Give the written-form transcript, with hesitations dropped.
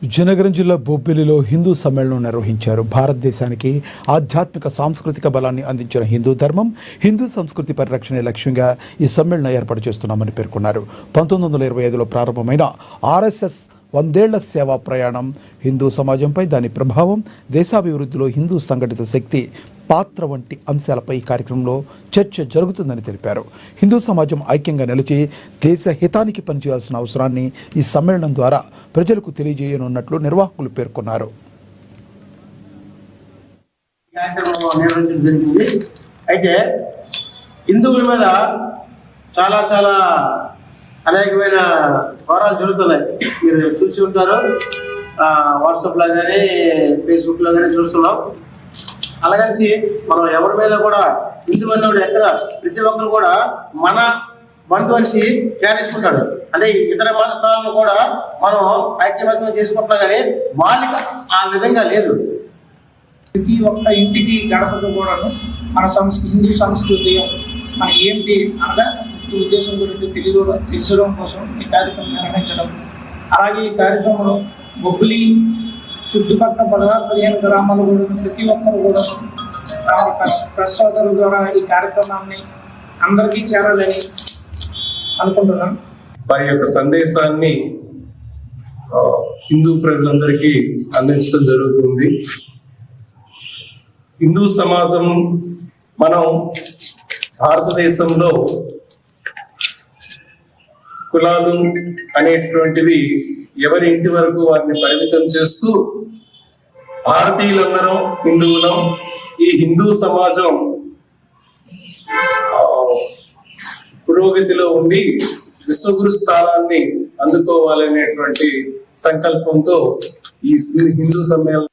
విజయనగరం జిల్లా బొబ్బిలిలో హిందూ సమ్మేళనం నిర్వహించారు. భారతదేశానికి ఆధ్యాత్మిక సాంస్కృతిక బలాన్ని అందించిన హిందూ ధర్మం, హిందూ సంస్కృతి పరిరక్షణే లక్ష్యంగా ఈ సమ్మేళనం ఏర్పాటు చేస్తున్నామని పేర్కొన్నారు. 1925లో ప్రారంభమైన ఆర్ఎస్ఎస్ 100 ఏళ్ల సేవా ప్రయాణం, హిందూ సమాజంపై దాని ప్రభావం, దేశాభివృద్ధిలో హిందూ సంఘటిత శక్తి పాత్ర వంటి అంశాలపై ఈ కార్యక్రమంలో చర్చ జరుగుతుందని తెలిపారు. హిందూ సమాజం ఐక్యంగా నిలిచి దేశ హితానికి పనిచేయాల్సిన అవసరాన్ని ఈ సమ్మేళనం ద్వారా ప్రజలకు తెలియజేయనున్నట్లు నిర్వాహకులు పేర్కొన్నారు. అయితే హిందువుల మీద చాలా చాలా అనేకమైన ఘోరాలు జరుగుతున్నాయి. మీరు చూసి ఉంటారు, వాట్సాప్లో కానీ ఫేస్బుక్లో కానీ చూస్తున్నాం. అలాగని మనం ఎవరి మీద కూడా హిందూ అన్నప్పుడు ఎక్కడ ప్రతి ఒక్కరు కూడా మన బంధు మనిషి ధ్యానిస్తుంటాడు. అంటే ఇతర మతాలను కూడా మనం ఐక్యమత్యం చేసుకుంటున్నాం, కానీ వాళ్ళకి ఆ విధంగా లేదు. ప్రతి ఒక్క ఇంటికి గడపకు కూడాను మన హిందూ సంస్కృతి మన ఏంటి అనగా ఉద్దేశం గురించి తెలుసుకోవడం కోసం ఈ కార్యక్రమం నిర్వహించడం. అలాగే ఈ కార్యక్రమంలో బొబ్బిలి చుట్టుపక్కల 15 గ్రామాలు కూడా ప్రతి ఒక్కరు కూడా ప్రెస్ సోదరుల ద్వారా ఈ కార్యక్రమాన్ని అందరికీ చేరాలని అనుకుంటున్నాం. వారి యొక్క సందేశాన్ని హిందూ ప్రజలందరికీ అందించడం జరుగుతుంది. హిందూ సమాజం మనం భారతదేశంలో కులాలు అనేటువంటివి ఎవరి ఇంటి వరకు వారిని పరిమితం చేస్తూ భారతీయులందరం హిందువులం, ఈ హిందూ సమాజం పురోగతిలో ఉండి విశ్వగురు స్థానాన్ని అందుకోవాలనేటువంటి సంకల్పంతో ఈ హిందూ సమ్మేళనం